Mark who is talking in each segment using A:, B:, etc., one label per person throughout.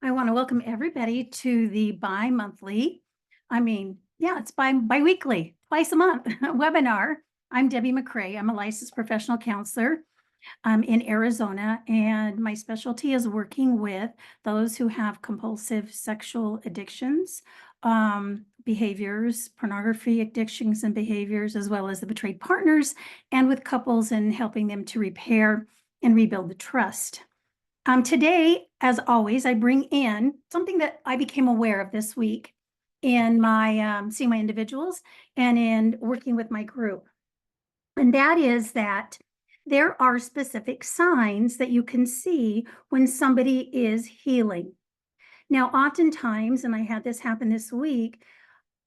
A: I want to welcome everybody to the bi-monthly, it's bi-weekly, twice a month webinar. I'm Debbie McRae. I'm a licensed professional counselor in Arizona, and my specialty is working with those who have compulsive sexual addictions, behaviors, pornography addictions and behaviors, as well as the betrayed partners, and with couples and helping them to repair and rebuild the trust. Today, as always, I bring in something that I became aware of this week in my seeing my individuals and in working with my group. And that is that there are specific signs that you can see when somebody is healing. Now, oftentimes, and I had this happen this week,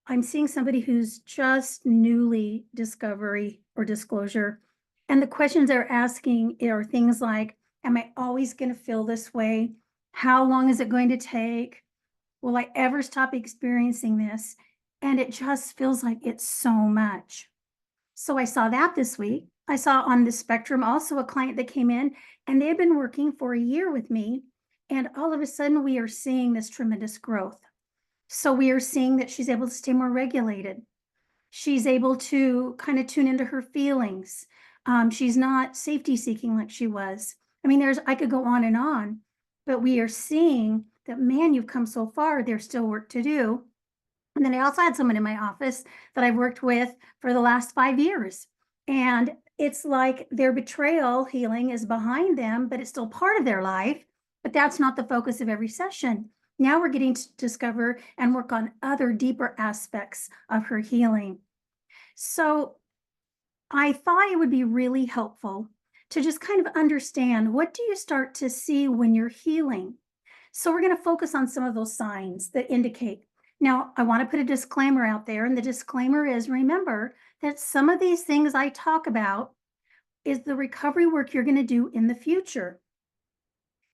A: I'm seeing somebody who's just newly discovery or disclosure. And the questions they're asking are things like, am I always going to feel this way? How long is it going to take? Will I ever stop experiencing this? And it just feels like it's so much. So I saw that this week. I saw on the spectrum also a client that came in and they've been working for a year with me. And all of a sudden we are seeing this tremendous growth. So we are seeing that she's able to stay more regulated. She's able to kind of tune into her feelings. She's not safety seeking like she was. I could go on, but we are seeing that, man, you've come so far, there's still work to do. And then I also had someone in my office that I've worked with for the last 5 years. And it's like their betrayal healing is behind them, but it's still part of their life. But that's not the focus of every session. Now we're getting to discover and work on other deeper aspects of her healing. So I thought it would be really helpful to just kind of understand, what do you start to see when you're healing? So we're going to focus on some of those signs that indicate. Now, I want to put a disclaimer out there, and the disclaimer is, remember that some of these things I talk about is the recovery work you're going to do in the future.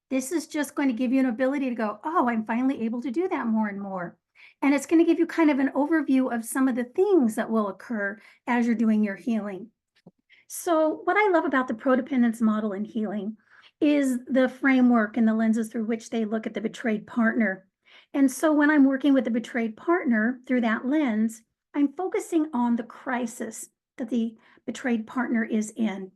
A: This is just going to give you an ability to go, oh, I'm finally able to do that more and more. And it's going to give you kind of an overview of some of the things that will occur as you're doing your healing. So what I love about the prodependence model in healing is the framework and the lenses through which they look at the betrayed partner. And so when I'm working with the betrayed partner through that lens, I'm focusing on the crisis that the betrayed partner is in.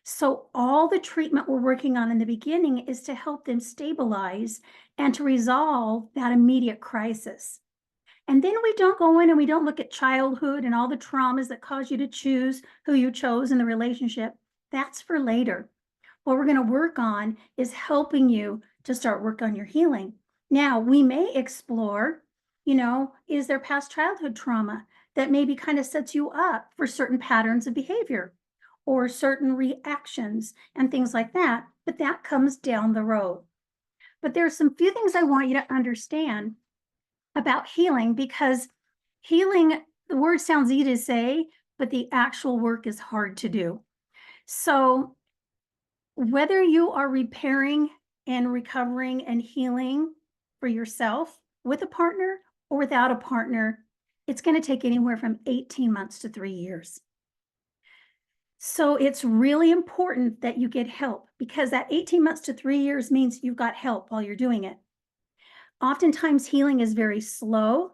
A: So all the treatment we're working on in the beginning is to help them stabilize and to resolve that immediate crisis. And then we don't go in and we don't look at childhood and all the traumas that cause you to choose who you chose in the relationship. That's for later. What we're going to work on is helping you to start work on your healing. Now, we may explore, is there past childhood trauma that maybe kind of sets you up for certain patterns of behavior or certain reactions and things like that, but that comes down the road. But there's some few things I want you to understand about healing, because healing, the word sounds easy to say, but the actual work is hard to do. So whether you are repairing and recovering and healing for yourself with a partner or without a partner, it's going to take anywhere from 18 months to 3 years. So it's really important that you get help, because that 18 months to 3 years means you've got help while you're doing it. Oftentimes healing is very slow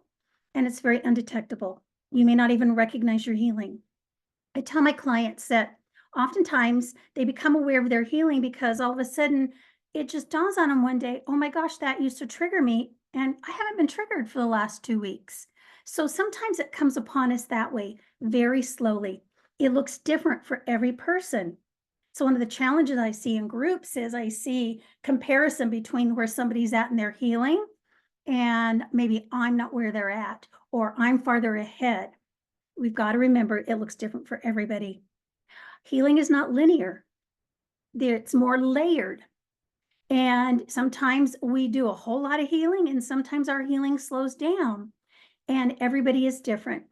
A: and it's very undetectable. You may not even recognize your healing. I tell my clients that oftentimes they become aware of their healing because all of a sudden it just dawns on them one day, oh my gosh, that used to trigger me and I haven't been triggered for the last 2 weeks. So sometimes it comes upon us that way, very slowly. It looks different for every person. So one of the challenges I see in groups is I see comparison between where somebody's at in their healing and maybe I'm not where they're at, or I'm farther ahead. We've got to remember it looks different for everybody. Healing is not linear. It's more layered. And sometimes we do a whole lot of healing and sometimes our healing slows down, and everybody is different.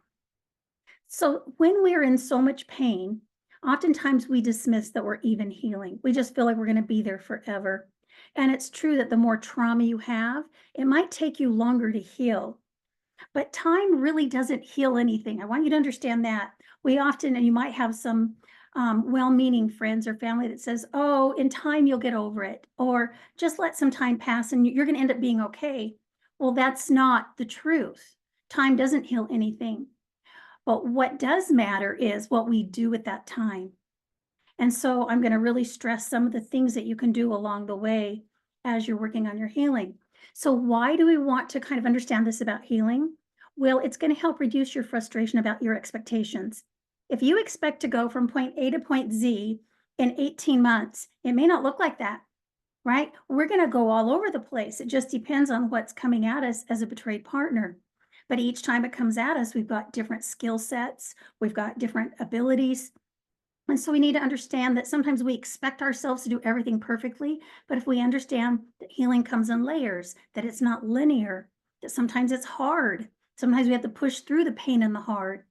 A: So when we're in so much pain, oftentimes we dismiss that we're even healing. We just feel like we're going to be there forever. And it's true that the more trauma you have, it might take you longer to heal. But time really doesn't heal anything. I want you to understand that. We often, and you might have some well-meaning friends or family that says, oh, in time you'll get over it, or just let some time pass and you're going to end up being okay. Well, that's not the truth. Time doesn't heal anything. But what does matter is what we do with that time. And so I'm going to really stress some of the things that you can do along the way as you're working on your healing. So, why do we want to kind of understand this about healing? Well, it's going to help reduce your frustration about your expectations. If you expect to go from point A to point Z in 18 months, it may not look like that, right? We're going to go all over the place. It just depends on what's coming at us as a betrayed partner. But each time it comes at us, we've got different skill sets, we've got different abilities, and so we need to understand that sometimes we expect ourselves to do everything perfectly, but if we understand that healing comes in layers, that it's not linear, that sometimes it's hard, sometimes we have to push through the pain and the hard.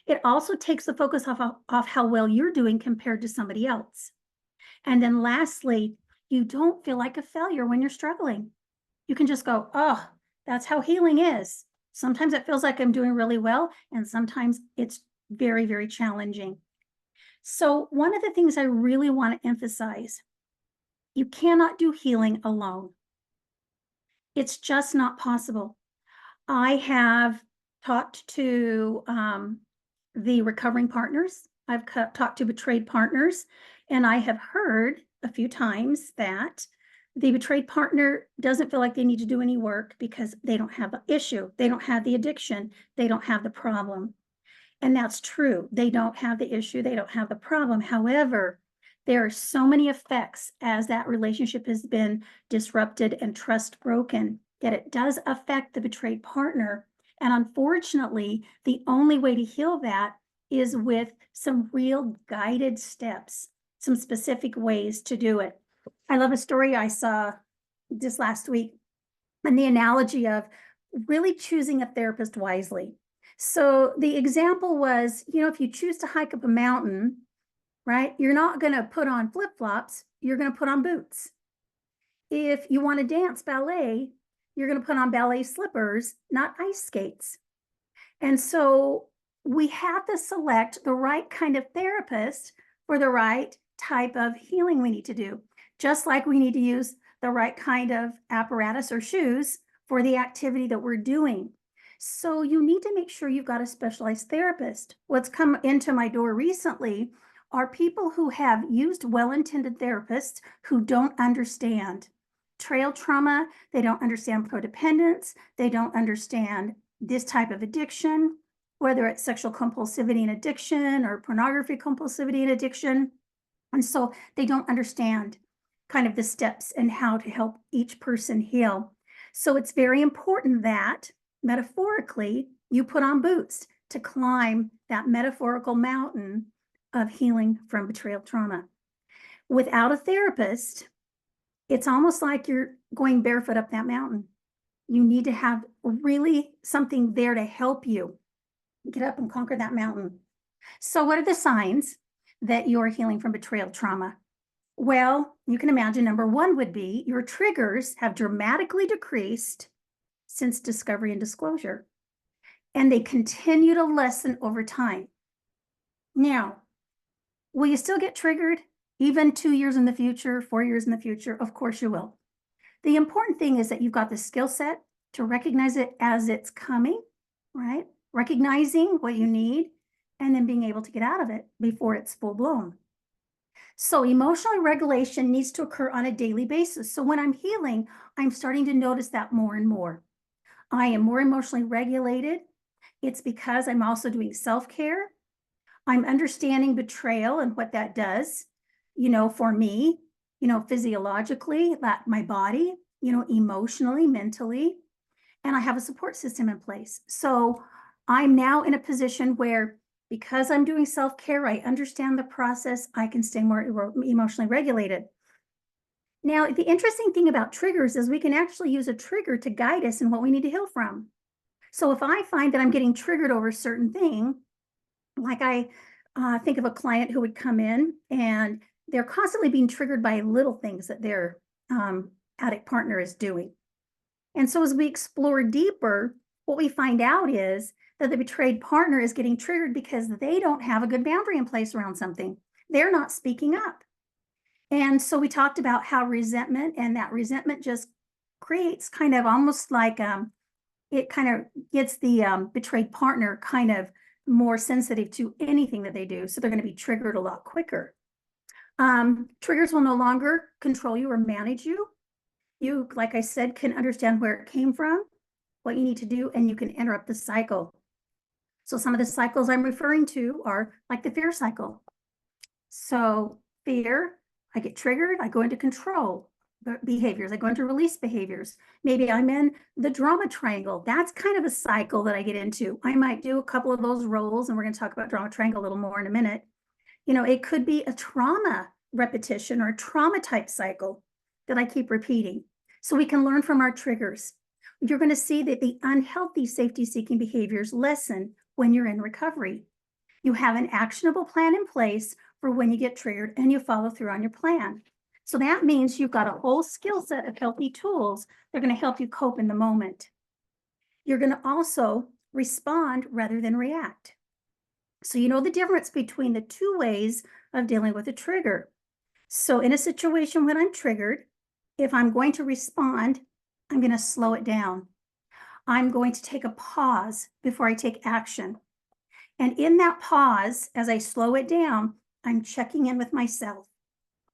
A: It also takes the focus off how well you're doing compared to somebody else. And then lastly, you don't feel like a failure when you're struggling. You can just go, oh, that's how healing is. Sometimes it feels like I'm doing really well, and sometimes it's very, very challenging. So, one of the things I really want to emphasize, you cannot do healing alone. It's just not possible. I have talked to the recovering partners, I've talked to betrayed partners, and I have heard a few times that the betrayed partner doesn't feel like they need to do any work because they don't have the issue, they don't have the addiction, they don't have the problem. And that's true. They don't have the issue, they don't have the problem. However, there are so many effects as that relationship has been disrupted and trust broken that it does affect the betrayed partner. And unfortunately, the only way to heal that is with some real guided steps, some specific ways to do it. I love a story I saw this last week, and the analogy of really choosing a therapist wisely. So the example was, if you choose to hike up a mountain, right, you're not going to put on flip flops, you're going to put on boots. If you want to dance ballet, you're going to put on ballet slippers, not ice skates. And so we have to select the right kind of therapist for the right type of healing we need to do, just like we need to use the right kind of apparatus or shoes for the activity that we're doing. So you need to make sure you've got a specialized therapist. What's come into my door recently are people who have used well-intended therapists who don't understand trail trauma, they don't understand codependence, they don't understand this type of addiction, whether it's sexual compulsivity and addiction or pornography compulsivity and addiction. And so they don't understand kind of the steps and how to help each person heal. So it's very important that metaphorically you put on boots to climb that metaphorical mountain of healing from betrayal trauma. Without a therapist, it's almost like you're going barefoot up that mountain. You need to have really something there to help you get up and conquer that mountain. So, what are the signs that you're healing from betrayal trauma? Well, you can imagine number one would be your triggers have dramatically decreased since discovery and disclosure, and they continue to lessen over time. Now, will you still get triggered even 2 years in the future, 4 years in the future? Of course you will. The important thing is that you've got the skill set to recognize it as it's coming, right? Recognizing what you need and then being able to get out of it before it's full blown. So emotional regulation needs to occur on a daily basis. So when I'm healing, I'm starting to notice that more and more. I am more emotionally regulated. It's because I'm also doing self-care. I'm understanding betrayal and what that does, for me, physiologically, my body, emotionally, mentally, and I have a support system in place. So I'm now in a position where, because I'm doing self-care, I understand the process, I can stay more emotionally regulated. Now, the interesting thing about triggers is we can actually use a trigger to guide us in what we need to heal from. So if I find that I'm getting triggered over a certain thing, like I think of a client who would come in and they're constantly being triggered by little things that their addict partner is doing. And so as we explore deeper, what we find out is that the betrayed partner is getting triggered because they don't have a good boundary in place around something. they're not speaking up. And so we talked about how resentment, and that resentment just creates kind of almost like it kind of gets the betrayed partner kind of more sensitive to anything that they do. So they're going to be triggered a lot quicker. Triggers will no longer control you or manage you. You, like I said, can understand where it came from, what you need to do, and you can interrupt the cycle. So some of the cycles I'm referring to are like the fear cycle. So fear, I get triggered, I go into control behaviors, I go into release behaviors. Maybe I'm in the drama triangle. That's kind of a cycle that I get into. I might do a couple of those roles, and we're going to talk about drama triangle a little more in a minute. It could be a trauma repetition or a trauma type cycle that I keep repeating. So we can learn from our triggers. You're going to see that the unhealthy safety seeking behaviors lessen when you're in recovery. You have an actionable plan in place for when you get triggered, and you follow through on your plan. So that means you've got a whole skill set of healthy tools that are going to help you cope in the moment. You're going to also respond rather than react. So you know the difference between the two ways of dealing with a trigger. So in a situation when I'm triggered, if I'm going to respond, I'm going to slow it down. I'm going to take a pause before I take action. And in that pause, as I slow it down, I'm checking in with myself.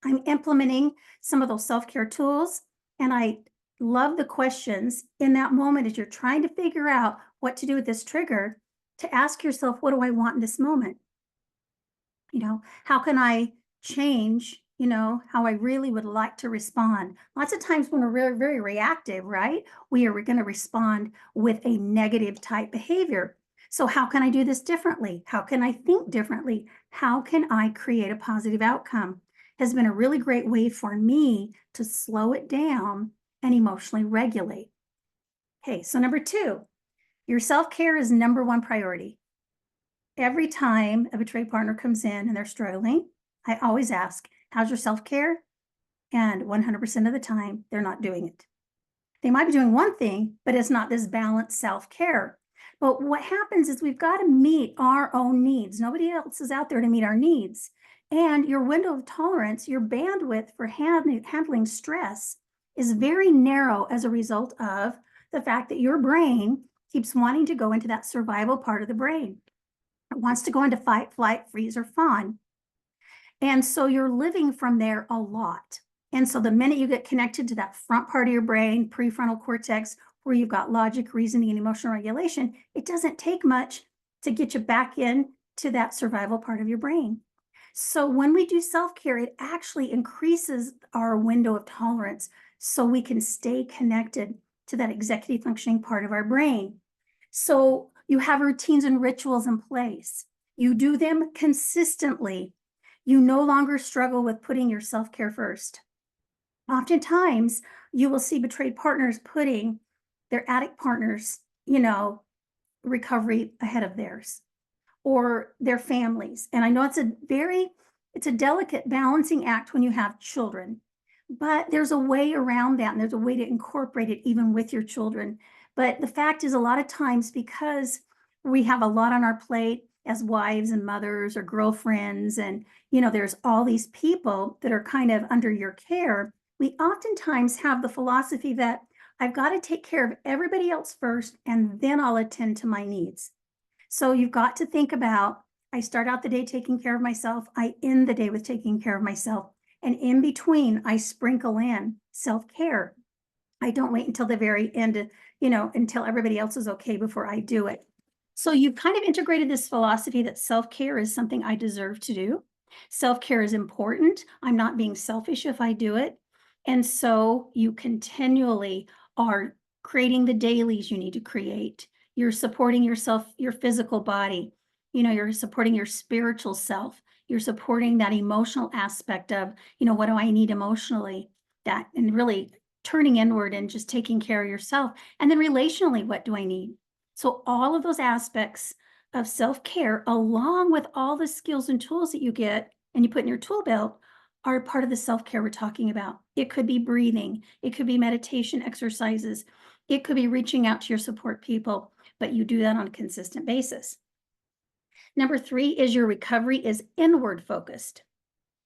A: I'm implementing some of those self-care tools. And I love the questions in that moment as you're trying to figure out what to do with this trigger, to ask yourself, what do I want in this moment? How can I change, how I really would like to respond? Lots of times when we're very, very reactive, right? We are going to respond with a negative type behavior. So how can I do this differently? How can I think differently? How can I create a positive outcome? Has been a really great way for me to slow it down and emotionally regulate. Okay, so number 2, your self-care is number 1 priority. Every time a betrayed partner comes in and they're struggling, I always ask, how's your self-care? And 100% of the time, they're not doing it. They might be doing one thing, but it's not this balanced self-care. But what happens is we've got to meet our own needs. Nobody else is out there to meet our needs. And your window of tolerance, your bandwidth for handling stress is very narrow as a result of the fact that your brain keeps wanting to go into that survival part of the brain. It wants to go into fight, flight, freeze, or fawn. And so you're living from there a lot. And so the minute you get connected to that front part of your brain, prefrontal cortex, where you've got logic, reasoning, and emotional regulation, it doesn't take much to get you back in to that survival part of your brain. So when we do self-care, it actually increases our window of tolerance so we can stay connected to that executive functioning part of our brain. So you have routines and rituals in place. You do them consistently. You no longer struggle with putting your self-care first. Oftentimes, you will see betrayed partners putting their addict partners, recovery ahead of theirs, or their families. And I know it's a delicate balancing act when you have children, but there's a way around that, and there's a way to incorporate it even with your children. But the fact is, a lot of times, because we have a lot on our plate as wives and mothers or girlfriends, and there's all these people that are kind of under your care, we oftentimes have the philosophy that I've got to take care of everybody else first, and then I'll attend to my needs. So you've got to think about, I start out the day taking care of myself, I end the day with taking care of myself, and in between, I sprinkle in self-care. I don't wait until the very end, until everybody else is okay before I do it. So you've kind of integrated this philosophy that self-care is something I deserve to do. Self-care is important. I'm not being selfish if I do it. And so you continually are creating the dailies you need to create. You're supporting yourself, your physical body. You're supporting your spiritual self. You're supporting that emotional aspect of, what do I need emotionally? That, and really turning inward and just taking care of yourself. And then relationally, what do I need? So all of those aspects of self-care, along with all the skills and tools that you get and you put in your tool belt, are part of the self-care we're talking about. It could be breathing. It could be meditation exercises. It could be reaching out to your support people, but you do that on a consistent basis. Number 3 is your recovery is inward focused.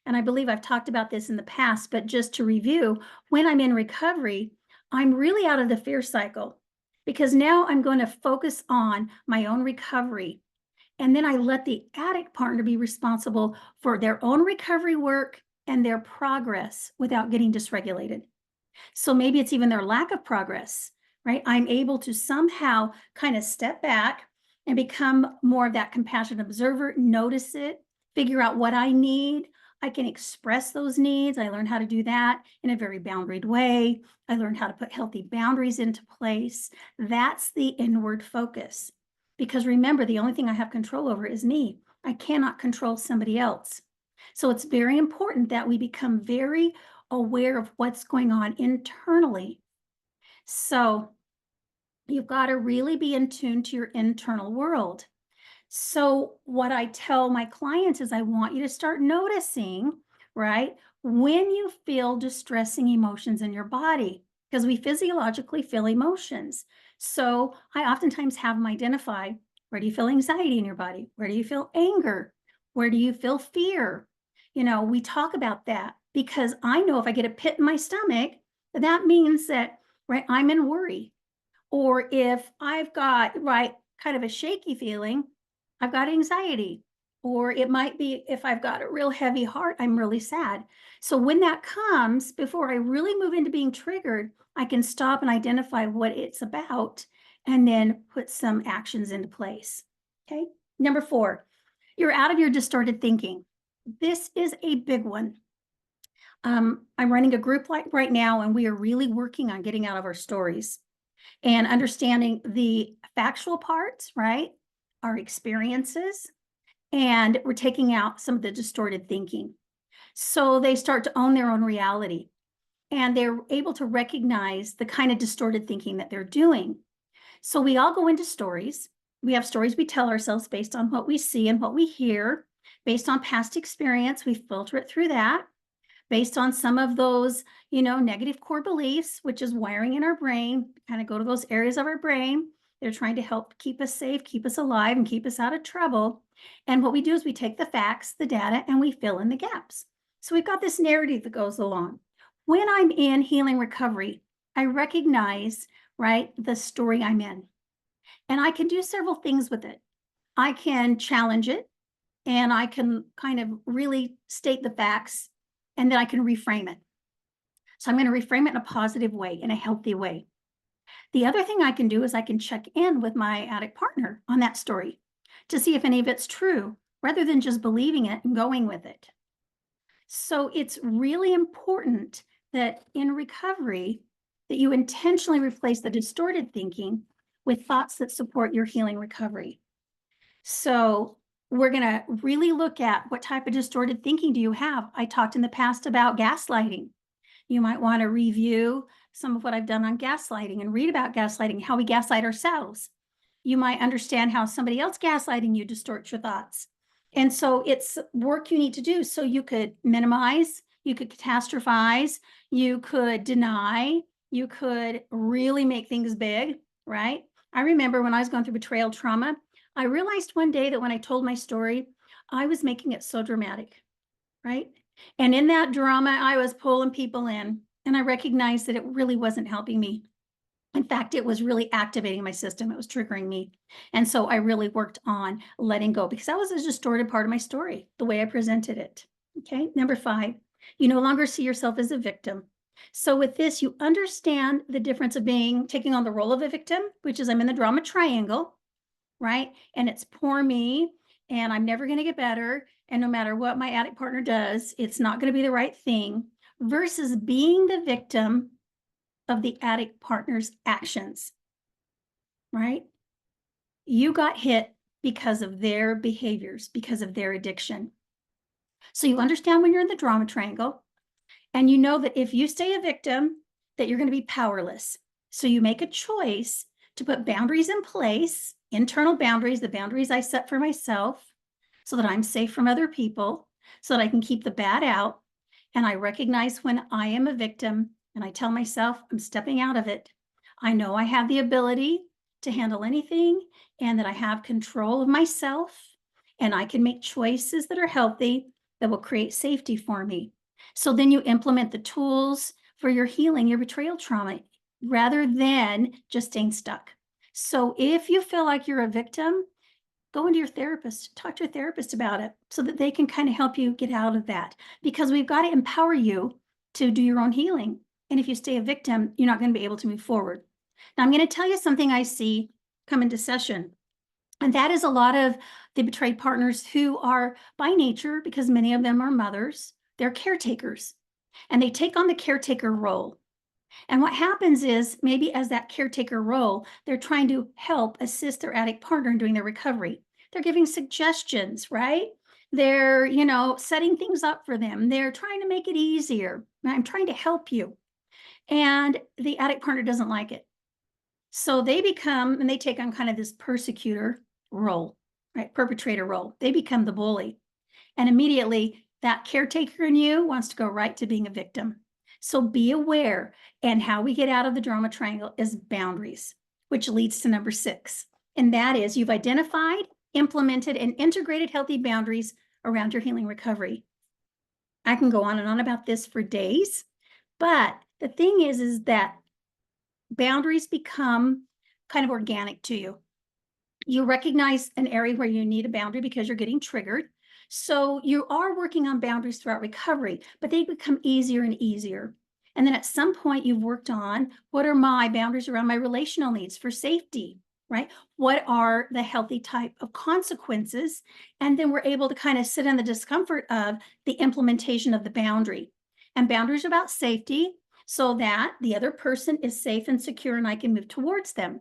A: And I believe I've talked about this in the past, but just to review, when I'm in recovery, I'm really out of the fear cycle because now I'm going to focus on my own recovery. And then I let the addict partner be responsible for their own recovery work and their progress without getting dysregulated. So maybe it's even their lack of progress, right? I'm able to somehow kind of step back and become more of that compassionate observer, notice it, figure out what I need. I can express those needs. I learned how to do that in a very boundaried way. I learned how to put healthy boundaries into place. That's the inward focus. Because remember, the only thing I have control over is me. I cannot control somebody else. So it's very important that we become very aware of what's going on internally. So you've got to really be in tune to your internal world. So what I tell my clients is I want you to start noticing, right, when you feel distressing emotions in your body, because we physiologically feel emotions. So I oftentimes have them identify, where do you feel anxiety in your body? Where do you feel anger? Where do you feel fear? We talk about that because I know if I get a pit in my stomach, that means that, right, I'm in worry. Or if I've got, right, kind of a shaky feeling, I've got anxiety. Or it might be if I've got a real heavy heart, I'm really sad. So when that comes, before I really move into being triggered, I can stop and identify what it's about and then put some actions into place. Okay. Number 4, you're out of your distorted thinking. This is a big one. I'm running a group like right now, and we are really working on getting out of our stories and understanding the factual parts, right? Our experiences, and we're taking out some of the distorted thinking. So they start to own their own reality and they're able to recognize the kind of distorted thinking that they're doing. So we all go into stories. We have stories we tell ourselves based on what we see and what we hear, based on past experience. We filter it through that based on some of those, negative core beliefs, which is wiring in our brain, kind of go to those areas of our brain. They're trying to help keep us safe, keep us alive, and keep us out of trouble. And what we do is we take the facts, the data, and we fill in the gaps. So we've got this narrative that goes along. When I'm in healing recovery, I recognize, right, the story I'm in. And I can do several things with it. I can challenge it, and I can kind of really state the facts, and then I can reframe it. So I'm going to reframe it in a positive way, in a healthy way. The other thing I can do is I can check in with my addict partner on that story to see if any of it's true, rather than just believing it and going with it. So it's really important that in recovery, that you intentionally replace the distorted thinking with thoughts that support your healing recovery. So we're going to really look at what type of distorted thinking do you have. I talked in the past about gaslighting. You might want to review some of what I've done on gaslighting and read about gaslighting, how we gaslight ourselves. You might understand how somebody else gaslighting you distorts your thoughts. And so it's work you need to do. So you could minimize, you could catastrophize, you could deny, you could really make things big, right? I remember when I was going through betrayal trauma, I realized one day that when I told my story, I was making it so dramatic, right? And in that drama, I was pulling people in, and I recognized that it really wasn't helping me. In fact, it was really activating my system. It was triggering me. And so I really worked on letting go because that was a distorted part of my story, the way I presented it. Okay. Number 5, you no longer see yourself as a victim. So with this, you understand the difference of taking on the role of a victim, which is I'm in the drama triangle, right? And it's poor me, and I'm never going to get better. And no matter what my addict partner does, it's not going to be the right thing, versus being the victim of the addict partner's actions, right? You got hit because of their behaviors, because of their addiction. So you understand when you're in the drama triangle, and you know that if you stay a victim, that you're going to be powerless. So you make a choice to put boundaries in place, internal boundaries, the boundaries I set for myself, so that I'm safe from other people, so that I can keep the bad out. And I recognize when I am a victim, and I tell myself I'm stepping out of it. I know I have the ability to handle anything, and that I have control of myself, and I can make choices that are healthy, that will create safety for me. So then you implement the tools for your healing, your betrayal trauma, rather than just staying stuck. So if you feel like you're a victim, go into your therapist, talk to a therapist about it so that they can kind of help you get out of that. Because we've got to empower you to do your own healing. And if you stay a victim, you're not going to be able to move forward. Now, I'm going to tell you something I see come into session. And that is a lot of the betrayed partners who are by nature, because many of them are mothers, they're caretakers. And they take on the caretaker role. And what happens is maybe as that caretaker role, they're trying to help assist their addict partner in doing their recovery. They're giving suggestions, right? They're, setting things up for them. They're trying to make it easier. I'm trying to help you. And the addict partner doesn't like it. So they become, and they take on kind of this persecutor role, right? Perpetrator role. They become the bully. And immediately that caretaker in you wants to go right to being a victim. So be aware. And how we get out of the drama triangle is boundaries, which leads to number 6. And that is you've identified, implemented, and integrated healthy boundaries around your healing recovery. I can go on and on about this for days, but the thing is that boundaries become kind of organic to you. You recognize an area where you need a boundary because you're getting triggered. So you are working on boundaries throughout recovery, but they become easier and easier. And then at some point you've worked on, what are my boundaries around my relational needs for safety, right? What are the healthy type of consequences? And then we're able to kind of sit in the discomfort of the implementation of the boundary. And boundaries are about safety so that the other person is safe and secure and I can move towards them,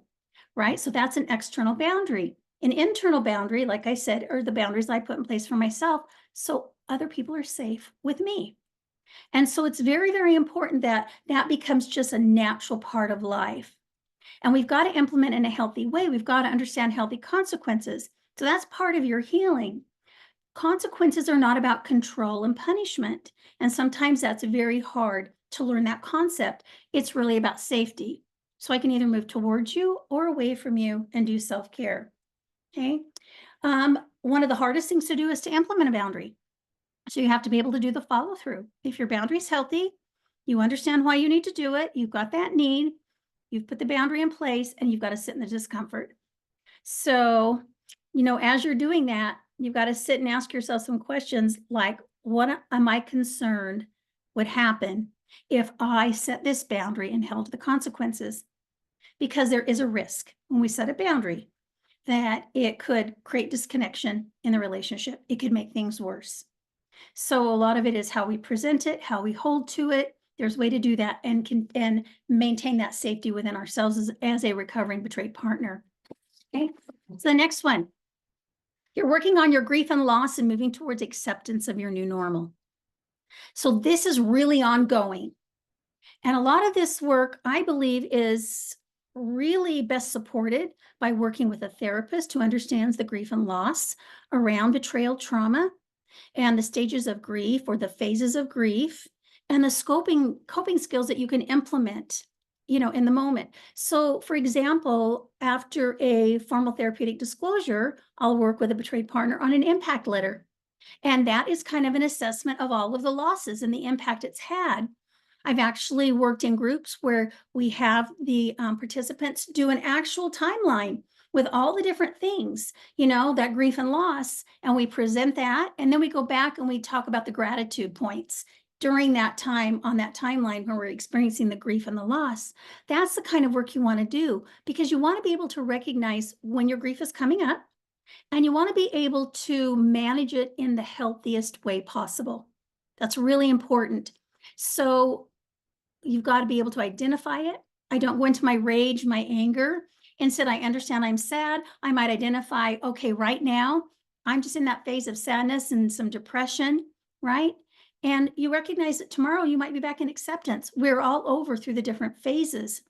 A: right? So that's an external boundary. An internal boundary, like I said, are the boundaries I put in place for myself so other people are safe with me. And so it's very, very important that that becomes just a natural part of life. And we've got to implement in a healthy way. We've got to understand healthy consequences. So that's part of your healing. Consequences are not about control and punishment. And sometimes that's very hard to learn that concept. It's really about safety. So I can either move towards you or away from you and do self-care. Okay. One of the hardest things to do is to implement a boundary. So you have to be able to do the follow through. If your boundary is healthy, you understand why you need to do it. You've got that need. You've put the boundary in place and you've got to sit in the discomfort. So, as you're doing that, you've got to sit and ask yourself some questions like, what am I concerned would happen if I set this boundary and held the consequences? Because there is a risk when we set a boundary that it could create disconnection in the relationship. It could make things worse. So a lot of it is how we present it, how we hold to it. There's a way to do that and maintain that safety within ourselves as a recovering betrayed partner. Okay, so the next one, you're working on your grief and loss and moving towards acceptance of your new normal. So this is really ongoing. And a lot of this work, I believe, is really best supported by working with a therapist who understands the grief and loss around betrayal trauma and the stages of grief or the phases of grief and the coping skills that you can implement, in the moment. So for example, after a formal therapeutic disclosure, I'll work with a betrayed partner on an impact letter. And that is kind of an assessment of all of the losses and the impact it's had. I've actually worked in groups where we have the participants do an actual timeline with all the different things, that grief and loss, and we present that, and then we go back and we talk about the gratitude points during that time on that timeline when we're experiencing the grief and the loss. That's the kind of work you want to do because you want to be able to recognize when your grief is coming up, and you want to be able to manage it in the healthiest way possible. That's really important. So you've got to be able to identify it. I don't go into my rage, my anger. Instead, I understand I'm sad. I might identify, okay, right now, I'm just in that phase of sadness and some depression, right? And you recognize that tomorrow you might be back in acceptance. We're all over through the different phases.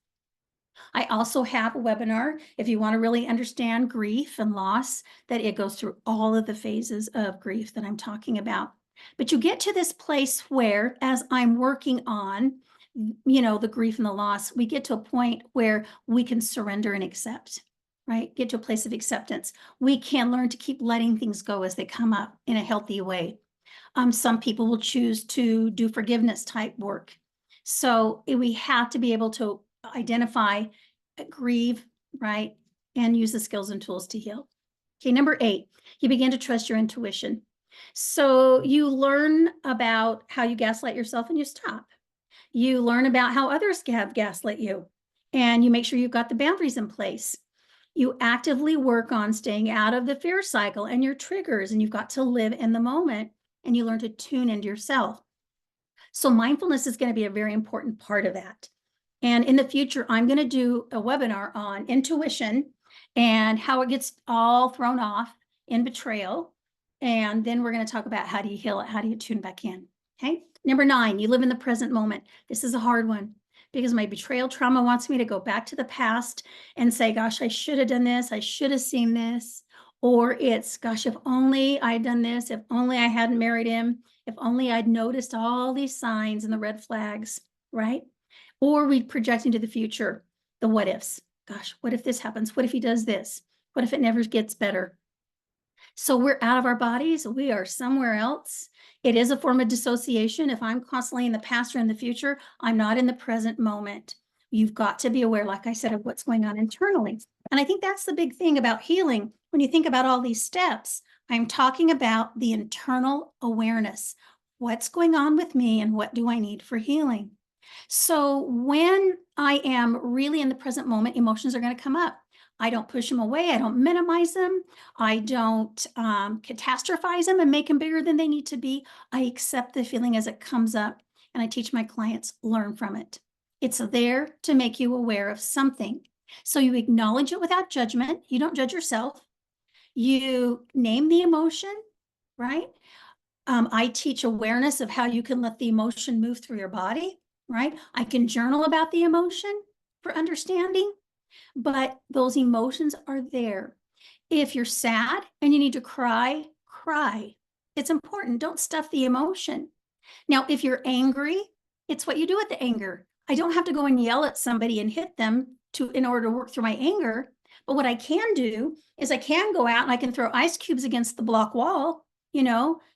A: I also have a webinar if you want to really understand grief and loss, that it goes through all of the phases of grief that I'm talking about. But you get to this place where, as I'm working on the grief and the loss, we get to a point where we can surrender and accept, right? Get to a place of acceptance. We can learn to keep letting things go as they come up in a healthy way. Some people will choose to do forgiveness type work. So we have to be able to identify, grieve, right? And use the skills and tools to heal. Okay, number 8, you begin to trust your intuition. So you learn about how you gaslight yourself and you stop. You learn about how others have gaslit you, and you make sure you've got the boundaries in place. You actively work on staying out of the fear cycle and your triggers, and you've got to live in the moment, and you learn to tune into yourself. So mindfulness is going to be a very important part of that. And in the future, I'm going to do a webinar on intuition and how it gets all thrown off in betrayal. And then we're going to talk about how do you heal it? How do you tune back in? Okay. Number 9, you live in the present moment. This is a hard one because my betrayal trauma wants me to go back to the past and say, gosh, I should have done this. I should have seen this. Or it's, gosh, if only I'd done this, if only I hadn't married him, if only I'd noticed all these signs and the red flags, right? Or we project into the future, the what ifs. Gosh, what if this happens? What if he does this? What if it never gets better? So we're out of our bodies. We are somewhere else. It is a form of dissociation. If I'm constantly in the past or in the future, I'm not in the present moment. You've got to be aware, like I said, of what's going on internally. And I think that's the big thing about healing. When you think about all these steps, I'm talking about the internal awareness. What's going on with me and what do I need for healing? So when I am really in the present moment, emotions are going to come up. I don't push them away. I don't minimize them. I don't catastrophize them and make them bigger than they need to be. I accept the feeling as it comes up, and I teach my clients, learn from it. It's there to make you aware of something. So you acknowledge it without judgment. You don't judge yourself. You name the emotion, right? I teach awareness of how you can let the emotion move through your body, right? I can journal about the emotion for understanding, but those emotions are there. If you're sad and you need to cry, cry. It's important. Don't stuff the emotion. Now, if you're angry, it's what you do with the anger. I don't have to go and yell at somebody and hit them in order to work through my anger. But what I can do is I can go out and I can throw ice cubes against the block wall,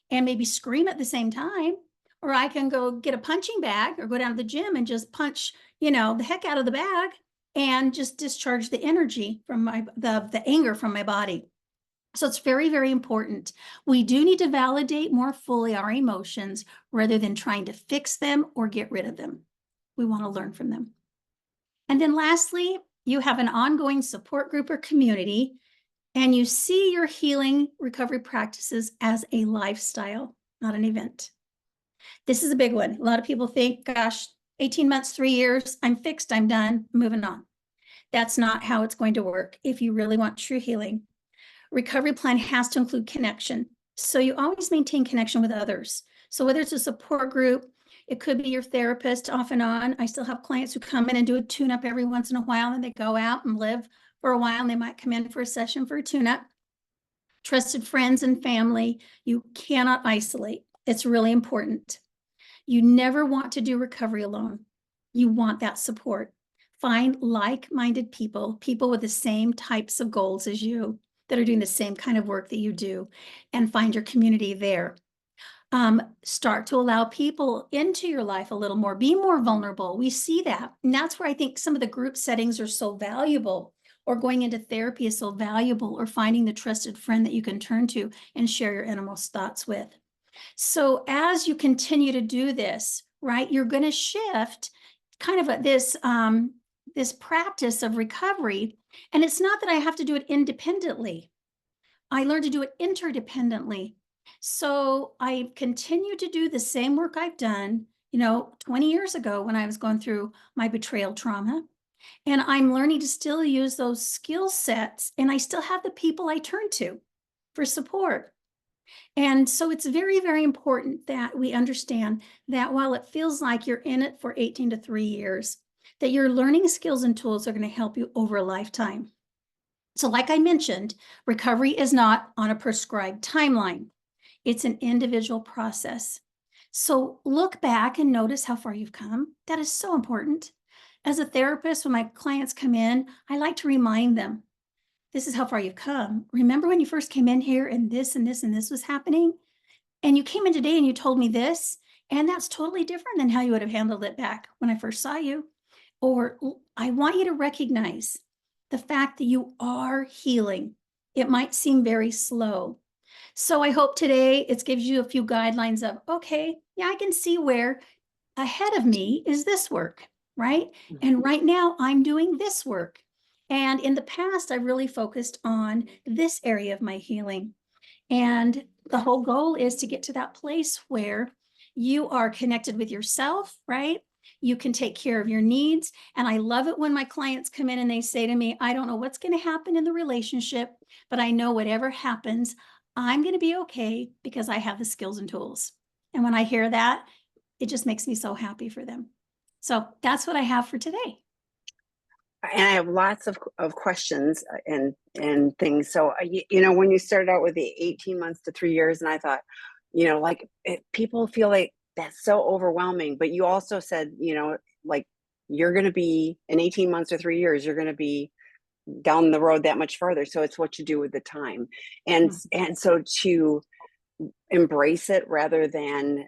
A: and maybe scream at the same time. Or I can go get a punching bag or go down to the gym and just punch, the heck out of the bag and just discharge the energy from the anger from my body. So it's very, very important. We do need to validate more fully our emotions rather than trying to fix them or get rid of them. We want to learn from them. And then lastly, you have an ongoing support group or community, and you see your healing recovery practices as a lifestyle, not an event. This is a big one. A lot of people think, gosh, 18 months, 3 years, I'm fixed, I'm done, moving on. That's not how it's going to work if you really want true healing. Recovery plan has to include connection. So you always maintain connection with others. So whether it's a support group, it could be your therapist off and on. I still have clients who come in and do a tune-up every once in a while, and they go out and live for a while, and they might come in for a session for a tune-up. Trusted friends and family, you cannot isolate. It's really important. You never want to do recovery alone. You want that support. Find like-minded people with the same types of goals as you that are doing the same kind of work that you do, and find your community there. Start to allow people into your life a little more, be more vulnerable. We see that. And that's where I think some of the group settings are so valuable, or going into therapy is so valuable, or finding the trusted friend that you can turn to and share your innermost thoughts with. So as you continue to do this, right, you're going to shift kind of this practice of recovery. And it's not that I have to do it independently. I learned to do it interdependently. So I continue to do the same work I've done, 20 years ago when I was going through my betrayal trauma. And I'm learning to still use those skill sets. And I still have the people I turn to for support. And so it's very, very important that we understand that while it feels like you're in it for 18 to 3 years, that your learning skills and tools are going to help you over a lifetime. So like I mentioned, recovery is not on a prescribed timeline. It's an individual process. So look back and notice how far you've come. That is so important. As a therapist, when my clients come in, I like to remind them, this is how far you've come. Remember when you first came in here and this and this and this was happening? And you came in today and you told me this, and that's totally different than how you would have handled it back when I first saw you. Or I want you to recognize the fact that you are healing. It might seem very slow. So I hope today it gives you a few guidelines of, okay, yeah, I can see where ahead of me is this work, right? And right now I'm doing this work. And in the past, I really focused on this area of my healing. And the whole goal is to get to that place where you are connected with yourself, right? You can take care of your needs. And I love it when my clients come in and they say to me, I don't know what's going to happen in the relationship, but I know whatever happens, I'm going to be okay because I have the skills and tools. And when I hear that, it just makes me so happy for them. So that's what I have for today.
B: And I have lots of questions and things. So, when you started out with the 18 months to 3 years, and I thought, people feel like that's so overwhelming. But you also said, like you're going to be in 18 months or 3 years, you're going to be down the road that much further. So it's what you do with the time. And so to embrace it rather than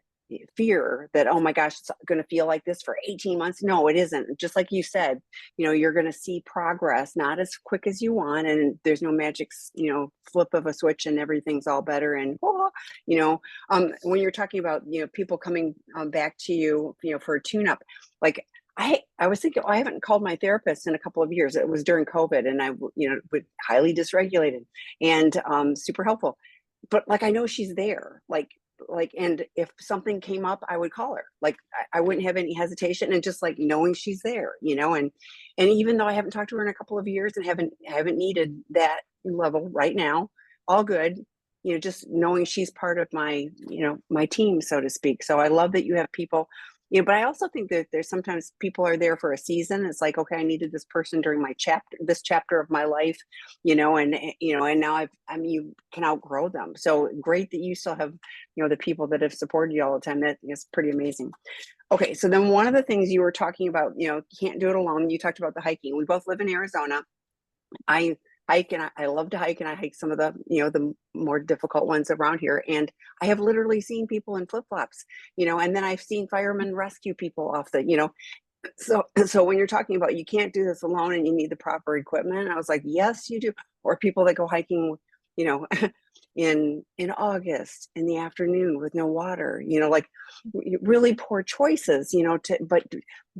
B: fear that, oh my gosh, it's going to feel like this for 18 months. No, it isn't. Just like you said, you're going to see progress, not as quick as you want. And there's no magic, flip of a switch and everything's all better. And, when you're talking about, people coming back to you, for a tune up, like I was thinking, I haven't called my therapist in a couple of years. It was during COVID and I, highly dysregulated and super helpful. But like, I know she's there, and if something came up, I would call her. Like I wouldn't have any hesitation, and just like knowing she's there, and even though I haven't talked to her in a couple of years and haven't needed that level right now, all good, just knowing she's part of my, my team, so to speak. So I love that you have people. But I also think that there's sometimes people are there for a season. It's like, okay, I needed this person during this chapter of my life, and now you can outgrow them. So great that you still have, the people that have supported you all the time. That is pretty amazing. Okay, so then one of the things you were talking about, can't do it alone. You talked about the hiking. We both live in Arizona. I hike and I love to hike, and I hike some of the, the more difficult ones around here. And I have literally seen people in flip-flops, and then I've seen firemen rescue people off the, so when you're talking about you can't do this alone and you need the proper equipment, I was like, yes, you do. Or people that go hiking, you know, in August in the afternoon with no water, like really poor choices, but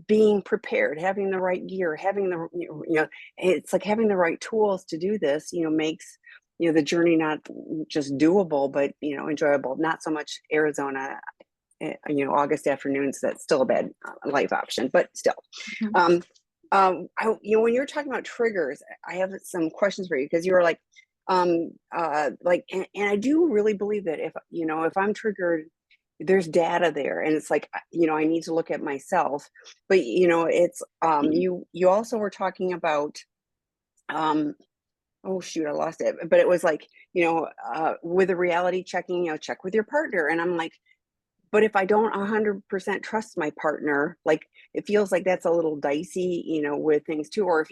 B: being prepared, having the right gear, having the, it's like having the right tools to do this, makes, the journey not just doable, but, enjoyable. Not so much Arizona, August afternoons, that's still a bad life option, but still. When you're talking about triggers, I have some questions for you, because you were like, and I do really believe that if I'm triggered, there's data there, and it's like, I need to look at myself. But it's you also were talking about oh shoot, I lost it. But it was like, with a reality checking, check with your partner. And I'm like, but if I don't 100% trust my partner, like it feels like that's a little dicey, with things too. Or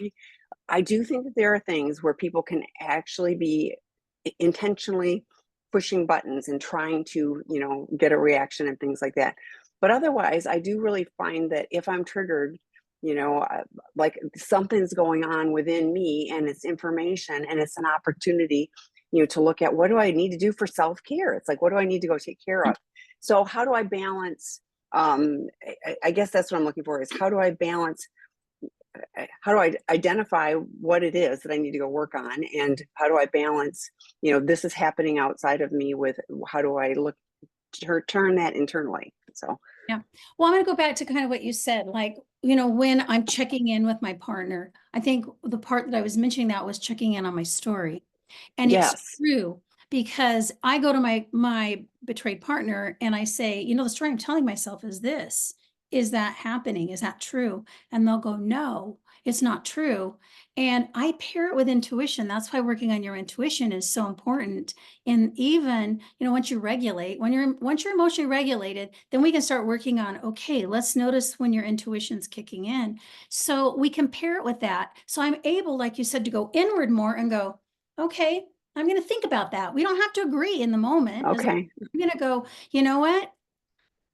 B: I do think that there are things where people can actually be intentionally pushing buttons and trying to, get a reaction and things like that. But otherwise, I do really find that if I'm triggered, like something's going on within me, and it's information, and it's an opportunity, to look at, what do I need to do for self-care? It's like, what do I need to go take care of? So how do I balance? I guess that's what I'm looking for, is how do I balance? How do I identify what it is that I need to go work on? And how do I balance, this is happening outside of me, with how do I turn that internally? So,
A: yeah. Well, I'm going to go back to kind of what you said, like, when I'm checking in with my partner, I think the part that I was mentioning that was checking in on my story. And it's
B: yes.
A: true, because I go to my betrayed partner and I say, the story I'm telling myself is this. Is that happening? Is that true? And they'll go, no, it's not true. And I pair it with intuition. That's why working on your intuition is so important. And even, once you regulate, once you're emotionally regulated, then we can start working on, okay, let's notice when your intuition's kicking in. So we can pair it with that. So I'm able, like you said, to go inward more and go, okay, I'm going to think about that. We don't have to agree in the moment.
B: Okay.
A: I'm going to go, you know what?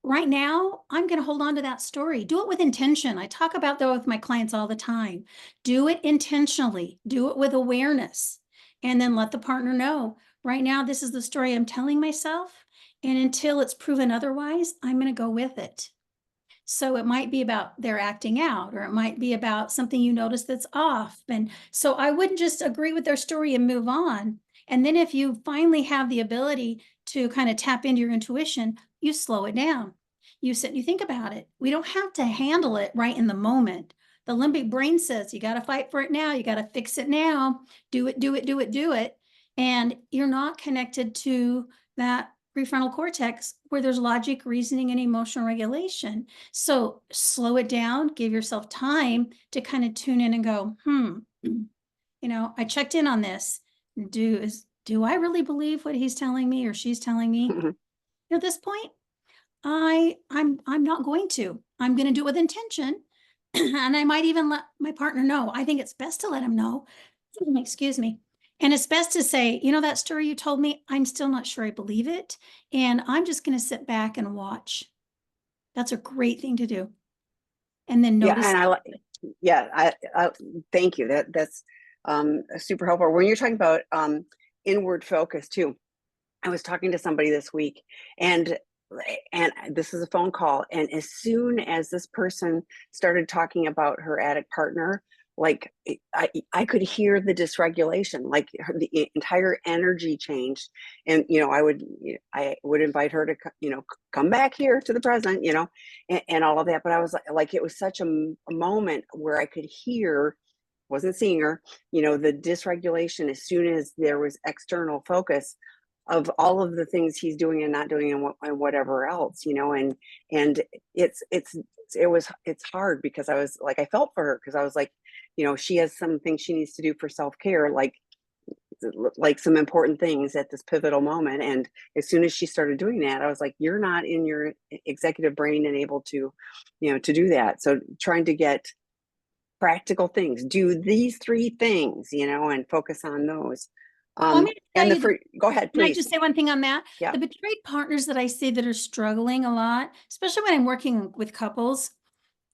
A: Right now, I'm going to hold on to that story. Do it with intention. I talk about that with my clients all the time. Do it intentionally, do it with awareness, and then let the partner know right now, this is the story I'm telling myself. And until it's proven otherwise, I'm going to go with it. So it might be about their acting out, or it might be about something you notice that's off. And so I wouldn't just agree with their story and move on. And then if you finally have the ability to kind of tap into your intuition, you slow it down. You sit and you think about it. We don't have to handle it right in the moment. The limbic brain says you got to fight for it now. You got to fix it now. Do it, do it, do it, do it. And you're not connected to that prefrontal cortex where there's logic, reasoning, and emotional regulation. So slow it down, give yourself time to kind of tune in and go, I checked in on this. Do I really believe what he's telling me or she's telling me? At this point, I'm not going to. I'm going to do it with intention. And I might even let my partner know. I think it's best to let him know. Excuse me. And it's best to say, that story you told me, I'm still not sure I believe it. And I'm just going to sit back and watch. That's a great thing to do. And then
B: Yeah,
A: notice.
B: and I like, yeah, I thank you. That's super helpful. When you're talking about inward focus too, I was talking to somebody this week, and this is a phone call, and as soon as this person started talking about her addict partner, like I could hear the dysregulation, like the entire energy changed. And I would invite her to come back here to the present, and all of that. But I was like it was such a moment where I could hear, wasn't seeing her, the dysregulation as soon as there was external focus of all of the things he's doing and not doing, and whatever else, and it's hard because I felt for her, because I was like, she has some things she needs to do for self-care, like some important things at this pivotal moment. And as soon as she started doing that, I was like, you're not in your executive brain and able to, to do that. So trying to get practical things, do these three things, and focus on those.
A: Well, I'm going to tell
B: And
A: you,
B: go ahead,
A: can I
B: please.
A: just say one thing on that?
B: Yeah.
A: The betrayed partners that I see that are struggling a lot, especially when I'm working with couples,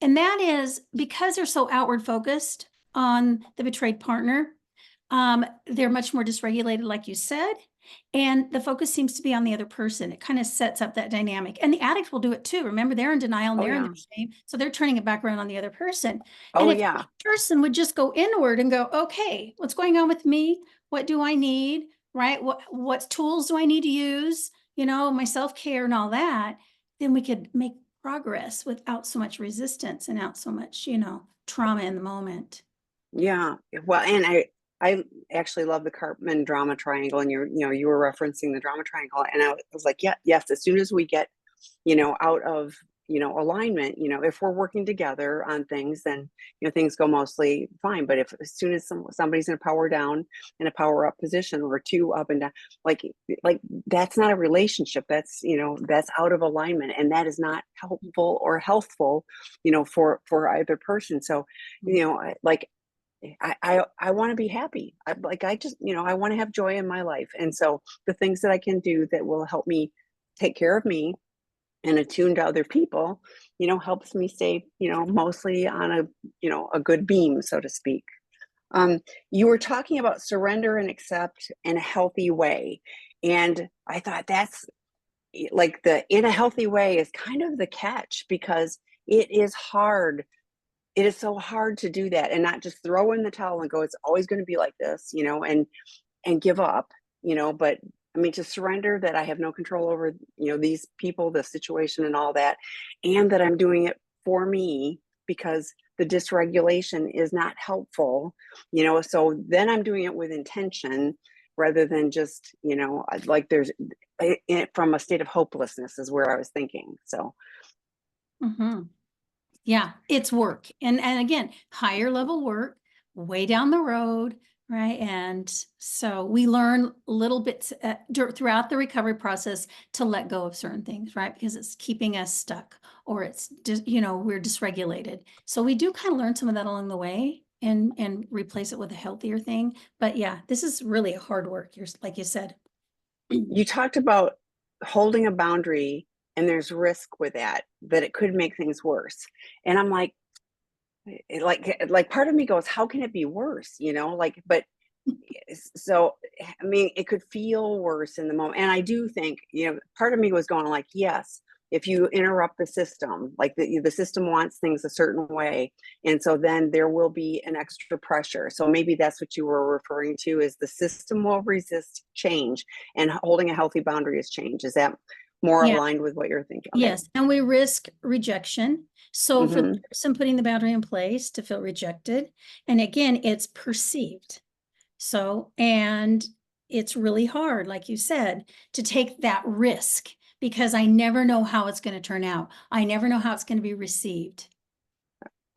A: and that is because they're so outward focused on the betrayed partner. They're much more dysregulated, like you said, and the focus seems to be on the other person. It kind of sets up that dynamic. And the addict will do it too. Remember, they're in denial and
B: Oh
A: they're in
B: yeah.
A: their shame. So they're turning it back around on the other person. And
B: Oh
A: if
B: yeah.
A: each person would just go inward and go, okay, what's going on with me? What do I need? Right? What tools do I need to use? My self-care and all that, then we could make progress without so much resistance and out so much, trauma in the moment.
B: Yeah. Well, and I actually love the Cartman drama triangle, and you were referencing the drama triangle, and I was like, yeah, yes, as soon as we get, out of, alignment, if we're working together on things, then, things go mostly fine. But if as soon as somebody's in a power down and a power up position, or two up and down, like, that's not a relationship. That's out of alignment, and that is not helpful or healthful, for either person. So, like, I want to be happy. I just, I want to have joy in my life. And so the things that I can do that will help me take care of me and attune to other people, helps me stay, mostly on a good beam, so to speak. You were talking about surrender and accept in a healthy way. And I thought that's like the in a healthy way is kind of the catch, because it is hard, it is so hard to do that and not just throw in the towel and go, it's always going to be like this, and give up, but I mean, to surrender that I have no control over, these people, the situation and all that, and that I'm doing it for me because the dysregulation is not helpful, so then I'm doing it with intention rather than just, like from a state of hopelessness is where I was thinking. So.
A: Mm-hmm. Yeah, it's work. And again, higher level work, way down the road, right? And so we learn little bits throughout the recovery process to let go of certain things, right? Because it's keeping us stuck, or it's we're dysregulated. So we do kind of learn some of that along the way. and replace it with a healthier thing. But yeah, this is really a hard work. Like you said.
B: You talked about holding a boundary and there's risk with that, that it could make things worse. And I'm like part of me goes, how can it be worse? But so, I mean, it could feel worse in the moment. And I do think, part of me was going like, yes, if you interrupt the system, like the system wants things a certain way. And so then there will be an extra pressure. So maybe that's what you were referring to, is the system will resist change, and holding a healthy boundary is change. Is that more
A: Yeah.
B: aligned with what you're thinking? Okay.
A: Yes, and we risk rejection. So for the
B: Mm-hmm.
A: person putting the boundary in place to feel rejected, and again, it's perceived. So, and it's really hard, like you said, to take that risk because I never know how it's going to turn out. I never know how it's going to be received.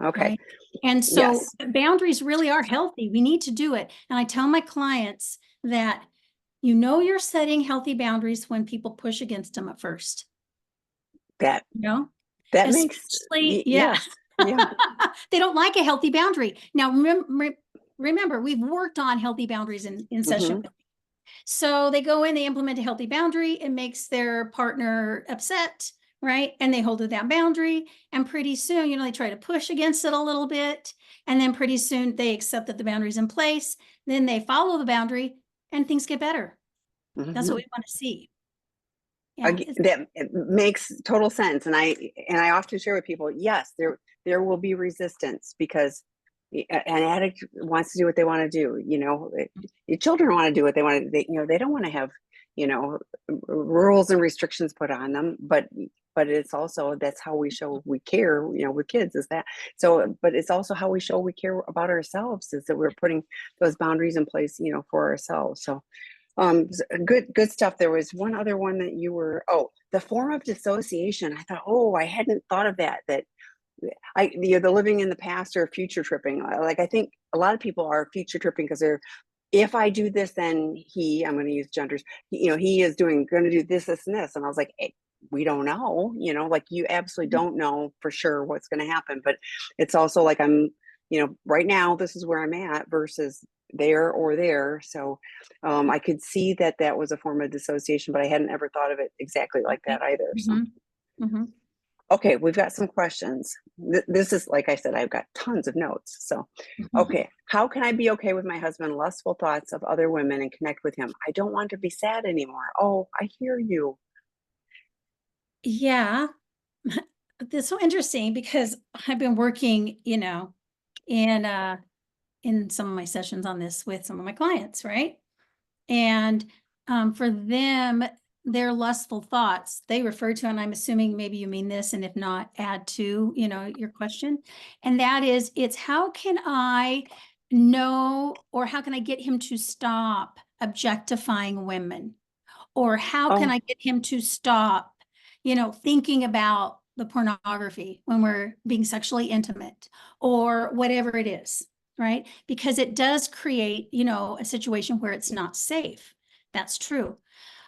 B: Okay.
A: Right. And so
B: Yes.
A: boundaries really are healthy. We need to do it. And I tell my clients that you're setting healthy boundaries when people push against them at first.
B: That
A: You know?
B: that makes
A: Especially, yeah.
B: yes. Yeah.
A: They don't like a healthy boundary. Now, remember, we've worked on healthy boundaries in session.
B: Mm-hmm.
A: So they go in, they implement a healthy boundary. It makes their partner upset, right? And they hold to that boundary. And pretty soon, they try to push against it a little bit. And then pretty soon they accept that the boundary's in place. Then they follow the boundary and things get better. That's what
B: Mm-hmm.
A: we want to see. Yeah.
B: That it makes total sense, and I often share with people, yes, there will be resistance, because an addict wants to do what they want to do. Your children want to do what they want to. They don't want to have rules and restrictions put on them, but it's also, that's how we show we care. With kids, is that so? But it's also how we show we care about ourselves, is that we're putting those boundaries in place, for ourselves. So good stuff. There was one other one that the form of dissociation. I thought, I hadn't thought of that the living in the past or future tripping. Like, I think a lot of people are future tripping because if I do this, then I'm going to use genders, he is going to do this and this. And I was like, hey, we don't know, like, you absolutely don't know for sure what's going to happen. But it's also like, I'm, right now, this is where I'm at versus there or there. So I could see that was a form of dissociation, but I hadn't ever thought of it exactly like that either. So.
A: Mm-hmm.
B: Okay, we've got some questions. This is, like I said, I've got tons of notes. So, okay, how can I be okay with my husband lustful thoughts of other women and connect with him? I don't want to be sad anymore. Oh, I hear you.
A: Yeah. That's so interesting because I've been working, in some of my sessions on this with some of my clients, right? And for them, their lustful thoughts, they refer to, and I'm assuming maybe you mean this, and if not, add to, your question. And that is, it's how can I know, or how can I get him to stop objectifying women? Or how can
B: Oh,
A: I get him to stop, thinking about the pornography when we're being sexually intimate or whatever it is, right? Because it does create, a situation where it's not safe. That's true.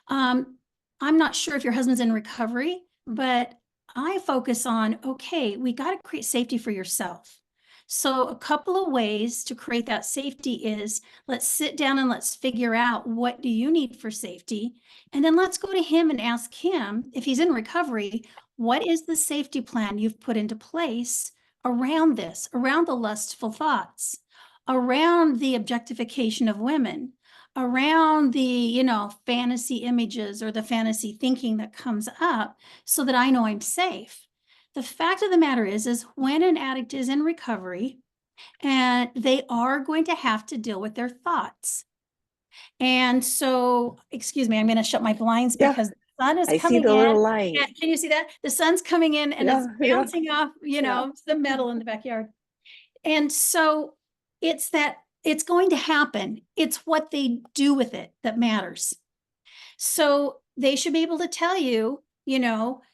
A: Um, I'm not sure if your husband's in recovery, but I focus on, okay, we got to create safety for yourself. So a couple of ways to create that safety is, let's sit down and let's figure out, what do you need for safety? And then let's go to him and ask him, if he's in recovery, what is the safety plan you've put into place around this, around the lustful thoughts, around the objectification of women, around the, fantasy images or the fantasy thinking that comes up, so that I know I'm safe. The fact of the matter is when an addict is in recovery, and they are going to have to deal with their thoughts. And so, excuse me, I'm going to shut my blinds
B: yeah,
A: because the sun is
B: I see
A: coming
B: the
A: in.
B: little light.
A: Yeah, can you see that? The sun's coming in and
B: Yeah,
A: it's
B: yeah,
A: bouncing off,
B: yeah.
A: the metal in the backyard. And so it's going to happen. It's what they do with it that matters. So they should be able to tell you,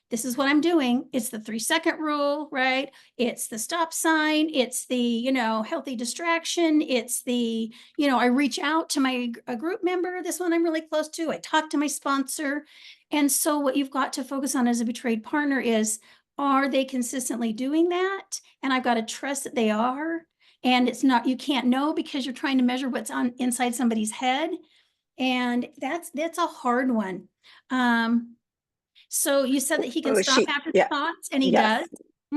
A: this is what I'm doing. It's the 3-second rule, right? It's the stop sign. It's the, healthy distraction. It's the, I reach out to a group member, this one I'm really close to. I talk to my sponsor. And so what you've got to focus on as a betrayed partner is, are they consistently doing that? And I've got to trust that they are. And it's not, you can't know because you're trying to measure what's on inside somebody's head. And that's a hard one. So you said that he can
B: Oh,
A: stop after the
B: yeah,
A: thoughts, and he
B: yes.
A: does.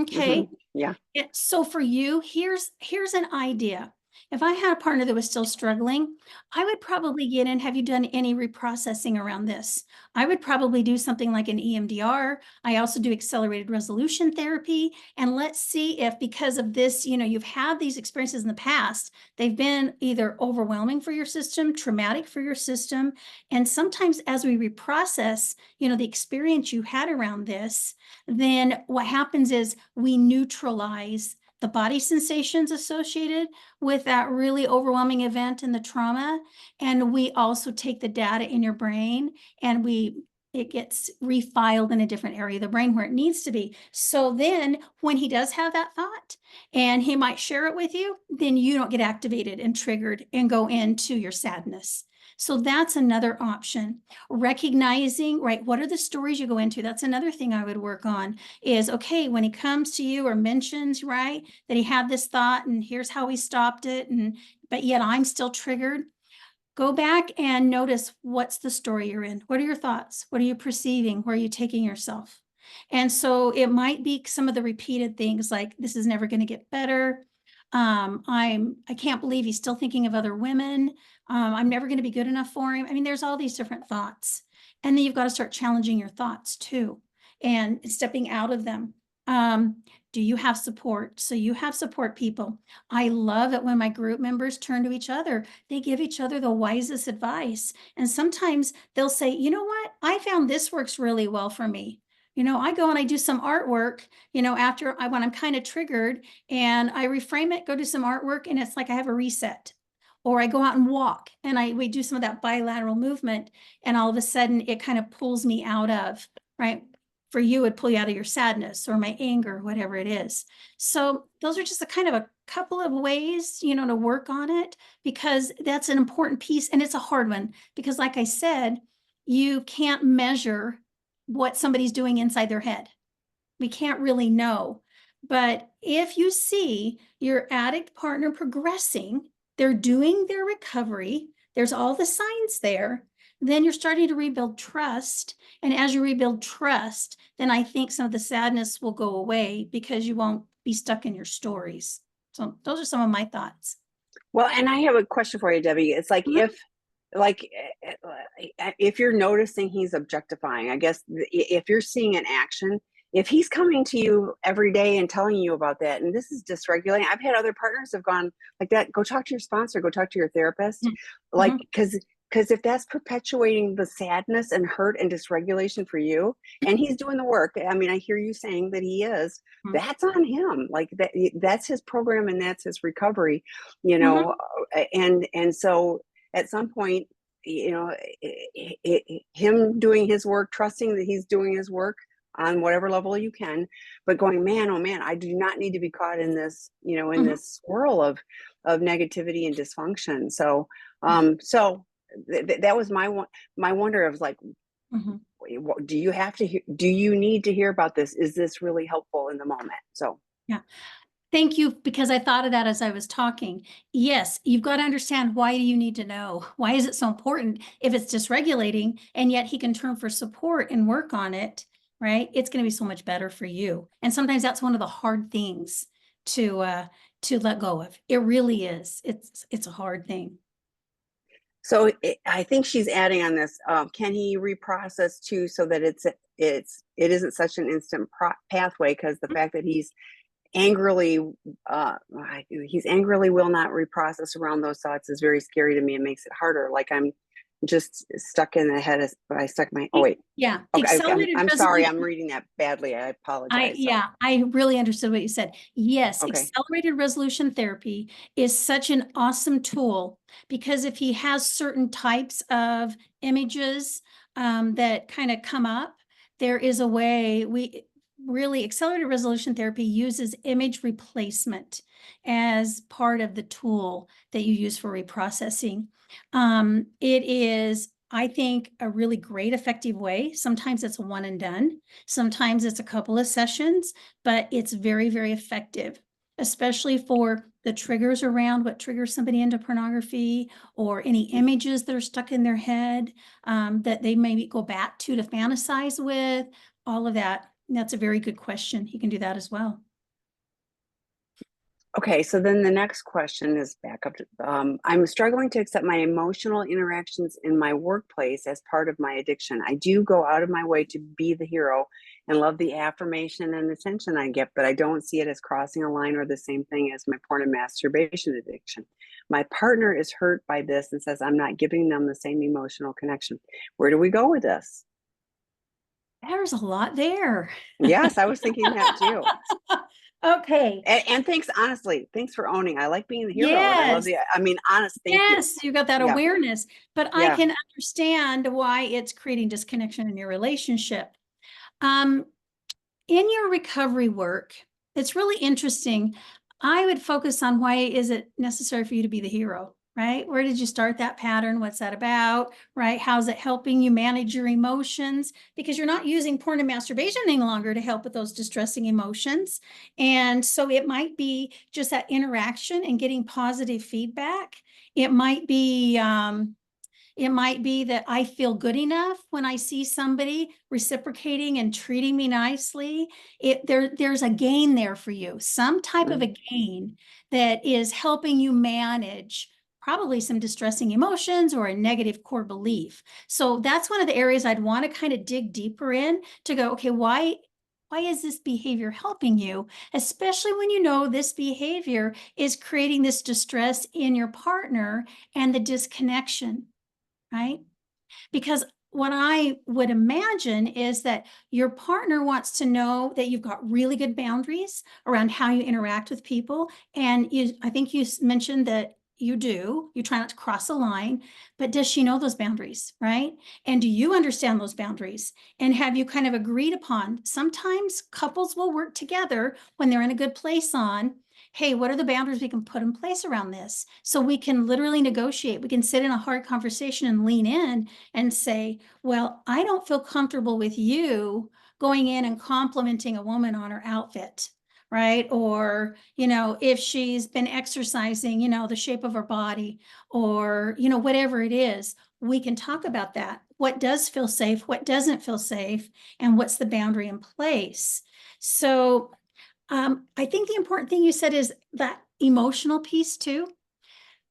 A: Okay.
B: Yeah.
A: So for you, here's an idea. If I had a partner that was still struggling, I would probably get in. Have you done any reprocessing around this? I would probably do something like an EMDR. I also do accelerated resolution therapy. And let's see if, because of this, you've had these experiences in the past, they've been either overwhelming for your system, traumatic for your system. And sometimes as we reprocess, the experience you had around this, then what happens is we neutralize the body sensations associated with that really overwhelming event and the trauma. And we also take the data in your brain and it gets refiled in a different area of the brain where it needs to be. So then when he does have that thought and he might share it with you, then you don't get activated and triggered and go into your sadness. So that's another option. Recognizing, right, what are the stories you go into? That's another thing I would work on is, okay, when he comes to you or mentions, right, that he had this thought and here's how he stopped it, but yet I'm still triggered. Go back and notice what's the story you're in. What are your thoughts? What are you perceiving? Where are you taking yourself? And so it might be some of the repeated things like, this is never going to get better. I can't believe he's still thinking of other women. I'm never going to be good enough for him. I mean, there's all these different thoughts. And then you've got to start challenging your thoughts too and stepping out of them. Do you have support? So you have support people. I love it when my group members turn to each other. They give each other the wisest advice. And sometimes they'll say, you know what? I found this works really well for me. I go and I do some artwork, when I'm kind of triggered and I reframe it, go do some artwork, and it's like I have a reset. Or I go out and walk and we do some of that bilateral movement, and all of a sudden it kind of pulls me out of, right? For you, it'd pull you out of your sadness or my anger, whatever it is. So those are just a kind of a couple of ways, to work on it, because that's an important piece. And it's a hard one because, like I said, you can't measure what somebody's doing inside their head. We can't really know. But if you see your addict partner progressing, they're doing their recovery, there's all the signs there, then you're starting to rebuild trust. And as you rebuild trust, then I think some of the sadness will go away because you won't be stuck in your stories. So those are some of my thoughts.
B: Well, and I have a question for you, Debbie. It's like
A: Mhm.
B: like if you're noticing he's objectifying, I guess if you're seeing an action, if he's coming to you every day and telling you about that, and this is dysregulating. I've had other partners have gone like that. Go talk to your sponsor. Go talk to your therapist. Like,
A: Mhm.
B: because if that's perpetuating the sadness and hurt and dysregulation for you, and he's doing the work, I mean, I hear you saying that he is,
A: Mhm.
B: that's on him. Like that's his program and that's his recovery, you
A: Mhm.
B: know, and so at some point, him doing his work, trusting that he's doing his work on whatever level you can, but going, man, oh man, I do not need to be caught in this, in
A: Mhm.
B: this swirl of negativity and dysfunction. So,
A: Yeah.
B: that was my wonder of like,
A: Mhm.
B: do you have to do you need to hear about this? Is this really helpful in the moment? So
A: Yeah. Thank you, because I thought of that as I was talking. Yes, you've got to understand, why do you need to know? Why is it so important? If it's dysregulating and yet he can turn for support and work on it, right? It's going to be so much better for you. And sometimes that's one of the hard things to let go of. It really is. It's a hard thing.
B: So I think she's adding on this. Can he reprocess too, so that it isn't such an instant pathway? Because the fact that angrily uh, he's angrily will not reprocess around those thoughts is very scary to me. It makes it harder. Like I'm just stuck in the head. I stuck my. Oh wait.
A: Yeah,
B: Okay,
A: accelerated
B: I'm sorry. I'm
A: resolution.
B: reading that badly. I apologize. So
A: I really understood what you said. Yes,
B: okay.
A: accelerated resolution therapy is such an awesome tool, because if he has certain types of images that kind of come up, there is a way. Accelerated resolution therapy uses image replacement as part of the tool that you use for reprocessing. It is, I think, a really great, effective way. Sometimes it's one and done. Sometimes it's a couple of sessions, but it's very, very effective, especially for the triggers around what triggers somebody into pornography, or any images that are stuck in their head that they maybe go back to fantasize with, all of that. That's a very good question. He can do that as well.
B: Okay, so then the next question is back up to, I'm struggling to accept my emotional interactions in my workplace as part of my addiction. I do go out of my way to be the hero and love the affirmation and attention I get, but I don't see it as crossing a line or the same thing as my porn and masturbation addiction. My partner is hurt by this and says I'm not giving them the same emotional connection. Where do we go with this?
A: There's a lot there.
B: Yes, I was thinking that too.
A: Okay.
B: And thanks, honestly, thanks for owning. I like being the hero and I love
A: Yes.
B: the, I mean, honest, thank you.
A: Yes, you got that
B: Yeah,
A: awareness, but I
B: yeah.
A: can understand why it's creating disconnection in your relationship. Um, in your recovery work, it's really interesting. I would focus on why is it necessary for you to be the hero, right? Where did you start that pattern? What's that about, right? How's it helping you manage your emotions? Because you're not using porn and masturbation any longer to help with those distressing emotions. And so it might be just that interaction and getting positive feedback. It might be, it might be that I feel good enough when I see somebody reciprocating and treating me nicely. There's a gain there for you, some type of
B: Mm.
A: a gain that is helping you manage probably some distressing emotions or a negative core belief. So that's one of the areas I'd want to kind of dig deeper in to go, okay, why is this behavior helping you? Especially when you know this behavior is creating this distress in your partner and the disconnection, right? Because what I would imagine is that your partner wants to know that you've got really good boundaries around how you interact with people. And I think you mentioned that you try not to cross a line, but does she know those boundaries, right? And do you understand those boundaries? And have you kind of agreed upon? Sometimes couples will work together when they're in a good place on, hey, what are the boundaries we can put in place around this? So we can literally negotiate. We can sit in a hard conversation and lean in and say, well, I don't feel comfortable with you going in and complimenting a woman on her outfit, right? Or, if she's been exercising, the shape of her body, or, whatever it is, we can talk about that. What does feel safe? What doesn't feel safe? And what's the boundary in place? So I think the important thing you said is that emotional piece too.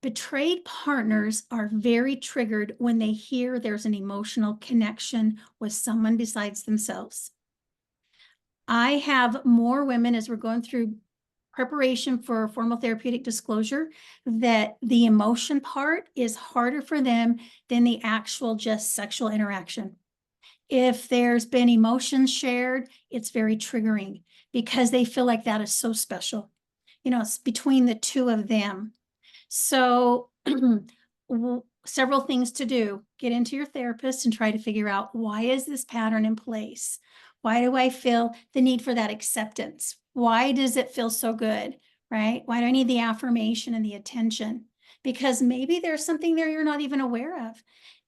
A: Betrayed partners are very triggered when they hear there's an emotional connection with someone besides themselves. I have more women as we're going through preparation for formal therapeutic disclosure that the emotion part is harder for them than the actual just sexual interaction. If there's been emotions shared, it's very triggering because they feel like that is so special. It's between the two of them. So several things to do. Get into your therapist and try to figure out, why is this pattern in place? Why do I feel the need for that acceptance? Why does it feel so good, right? Why do I need the affirmation and the attention? Because maybe there's something there you're not even aware of.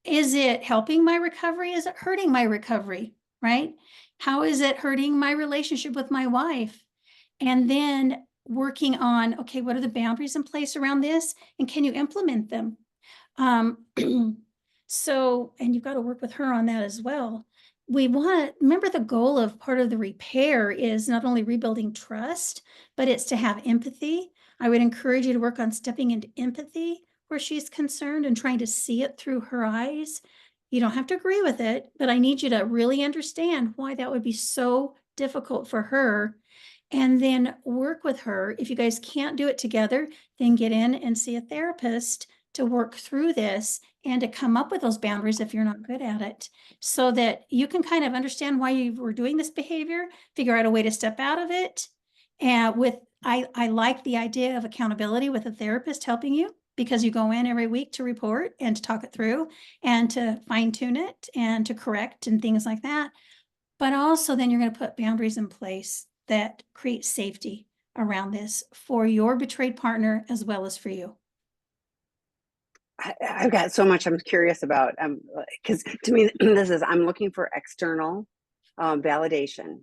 A: Is it helping my recovery? Is it hurting my recovery, right? How is it hurting my relationship with my wife? And then working on, okay, what are the boundaries in place around this? And can you implement them? And you've got to work with her on that as well. We want to remember the goal of part of the repair is not only rebuilding trust, but it's to have empathy. I would encourage you to work on stepping into empathy where she's concerned and trying to see it through her eyes. You don't have to agree with it, but I need you to really understand why that would be so difficult for her, and then work with her. If you guys can't do it together, then get in and see a therapist to work through this and to come up with those boundaries if you're not good at it, so that you can kind of understand why you were doing this behavior, figure out a way to step out of it. And I like the idea of accountability with a therapist helping you, because you go in every week to report and to talk it through and to fine tune it and to correct and things like that. But also then you're going to put boundaries in place that create safety around this for your betrayed partner as well as for you.
B: I've got so much I'm curious about. Because to me, this is, I'm looking for external validation.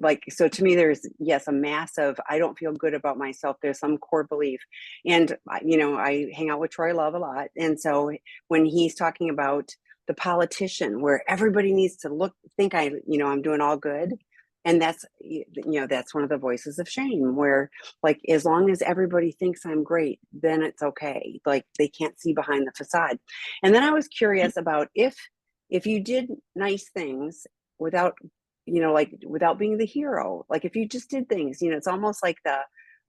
B: Like, so to me, there's, yes, a massive, I don't feel good about myself. There's some core belief. And, I hang out with Troy Love a lot. And so when he's talking about the politician, where everybody needs to think I'm doing all good. And that's one of the voices of shame, where like, as long as everybody thinks I'm great, then it's okay. Like, they can't see behind the facade. And then I was curious about if you did nice things without, without being the hero, like if you just did things, it's almost like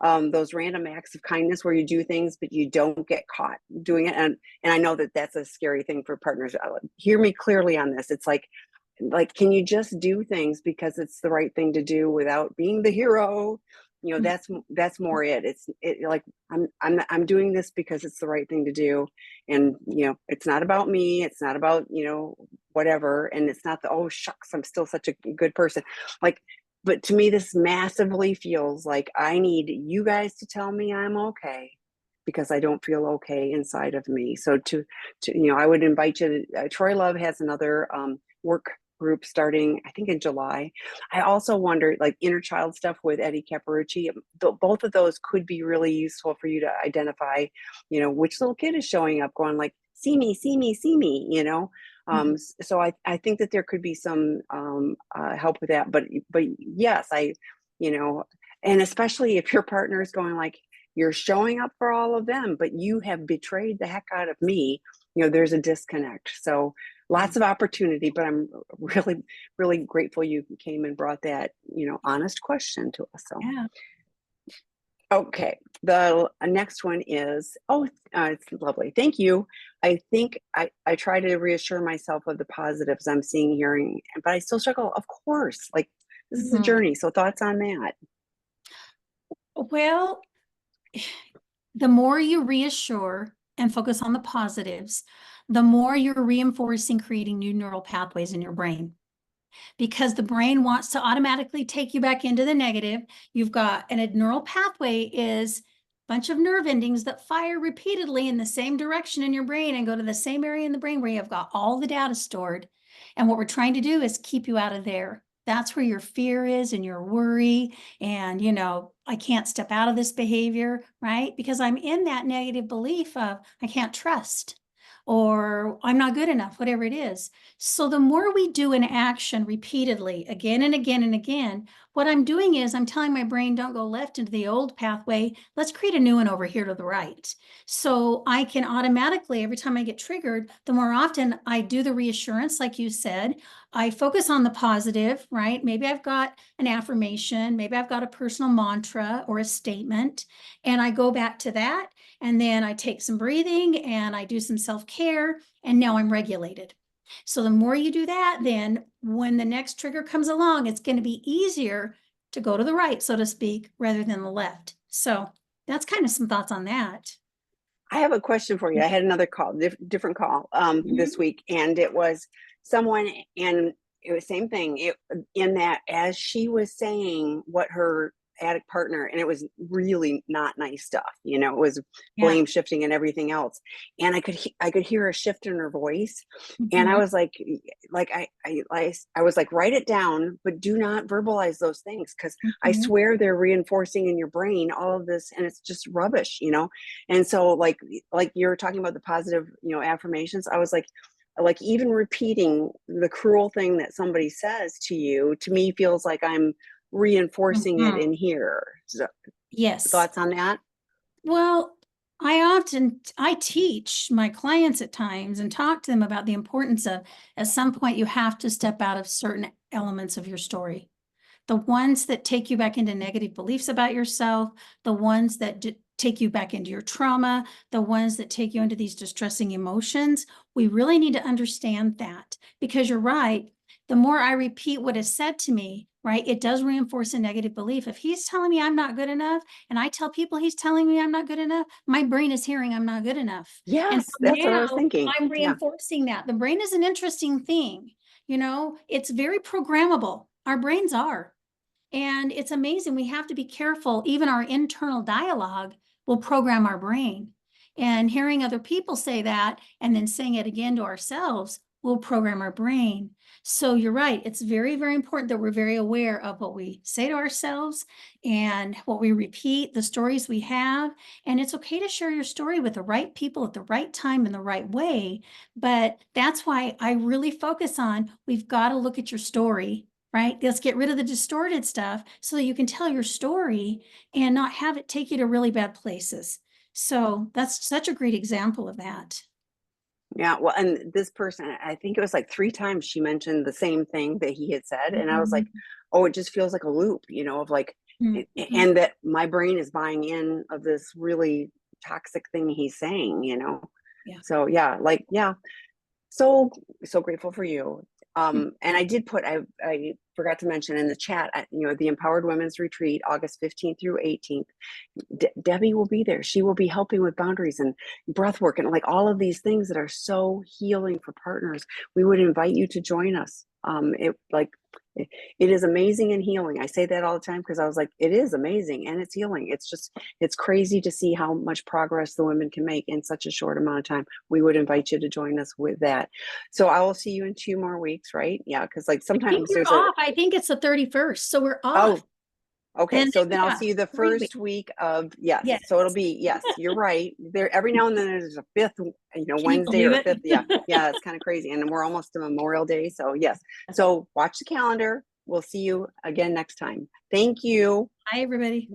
B: those random acts of kindness where you do things, but you don't get caught doing it. And I know that that's a scary thing for partners. Hear me clearly on this. It's like, can you just do things because it's the right thing to do without being the hero? That's more it. It's like, I'm doing this because it's the right thing to do. And, it's not about me. It's not about, whatever. And it's not oh, shucks, I'm still such a good person. Like, but to me, this massively feels like I need you guys to tell me I'm okay, because I don't feel okay inside of me. So I would invite you to, Troy Love has another work group starting, I think, in July. I also wonder, like, inner child stuff with Eddie Caparucci, both of those could be really useful for you to identify, which little kid is showing up going like, see me, see me, see me, so I think that there could be some help with that. But yes, and especially if your partner is going like, you're showing up for all of them, but you have betrayed the heck out of me, there's a disconnect. So lots of opportunity, but I'm really, really grateful you came and brought that, honest question to us. So,
A: Yeah.
B: okay. The next one is, it's lovely. Thank you. I think I try to reassure myself of the positives I'm seeing, hearing, but I still struggle. Of course, like, this is a journey. So thoughts on that?
A: Well, the more you reassure and focus on the positives, the more you're reinforcing creating new neural pathways in your brain. Because the brain wants to automatically take you back into the negative. You've got, and a neural pathway is a bunch of nerve endings that fire repeatedly in the same direction in your brain and go to the same area in the brain where you've got all the data stored. And what we're trying to do is keep you out of there. That's where your fear is and your worry. And, I can't step out of this behavior, right? Because I'm in that negative belief of I can't trust, or I'm not good enough, whatever it is. So the more we do an action repeatedly, again and again and again, what I'm doing is I'm telling my brain, don't go left into the old pathway. Let's create a new one over here to the right. So I can automatically, every time I get triggered, the more often I do the reassurance, like you said, I focus on the positive, right? Maybe I've got an affirmation, maybe I've got a personal mantra or a statement, and I go back to that. And then I take some breathing and I do some self-care, and now I'm regulated. So the more you do that, then when the next trigger comes along, it's going to be easier to go to the right, so to speak, rather than the left. So that's kind of some thoughts on that.
B: I have a question for you. I had another call, different call this week, and it was someone, and it was same thing. In that, as she was saying what her addict partner, and it was really not nice stuff. It was blame shifting and everything else, and I could hear a shift in her voice, and I was like I was like, write it down, but do not verbalize those things, because I swear they're reinforcing in your brain all of this, and it's just rubbish. And so like you're talking about the positive, affirmations. I was like even repeating the cruel thing that somebody says to you, to me, feels like I'm reinforcing it in here. So,
A: Yes.
B: thoughts on that?
A: Well, I teach my clients at times and talk to them about the importance of, at some point, you have to step out of certain elements of your story. The ones that take you back into negative beliefs about yourself, the ones that take you back into your trauma, the ones that take you into these distressing emotions. We really need to understand that, because you're right. The more I repeat what is said to me, right, it does reinforce a negative belief. If he's telling me I'm not good enough, and I tell people he's telling me I'm not good enough, my brain is hearing I'm not good enough. And
B: Yes,
A: so
B: that's what I
A: now
B: was thinking.
A: I'm
B: Yeah.
A: reinforcing that. The brain is an interesting thing. It's very programmable. Our brains are. And it's amazing. We have to be careful. Even our internal dialogue will program our brain. And hearing other people say that and then saying it again to ourselves will program our brain. So you're right. It's very, very important that we're very aware of what we say to ourselves and what we repeat, the stories we have. And it's okay to share your story with the right people at the right time in the right way. But that's why I really focus on, we've got to look at your story, right? Let's get rid of the distorted stuff so that you can tell your story and not have it take you to really bad places. So that's such a great example of that.
B: Yeah, well, and this person, I think it was like 3 times she mentioned the same thing that he had said, and I was like,
A: Mhm.
B: oh, it just feels like a loop, of like,
A: Mhm.
B: and that my brain is buying in of this really toxic thing he's saying.
A: Yeah.
B: So yeah, like yeah, so so grateful for you. And I did put, I forgot to mention in the chat, the Empowered Women's Retreat, August 15th through 18th. Debbie will be there. She will be helping with boundaries and breath work and like all of these things that are so healing for partners. We would invite you to join us. It is amazing and healing. I say that all the time because I was like, it is amazing and it's healing. It's crazy to see how much progress the women can make in such a short amount of time. We would invite you to join us with that. So I will see you in 2 more weeks, right? Yeah, because like
A: I think
B: sometimes
A: you're
B: there's a
A: off. I think it's the 31st. So we're off.
B: oh, okay,
A: And
B: so then I'll
A: yeah,
B: see you the
A: 3 weeks.
B: first week of, yes.
A: Yes.
B: So it'll be, yes, you're right. There every now and then there's a fifth,
A: Can you
B: Wednesday
A: believe
B: or a
A: it?
B: fifth. Yeah. Yeah, it's kind of crazy. And we're almost to Memorial Day. So yes. So watch the calendar. We'll see you again next time. Thank you.
A: Hi, everybody.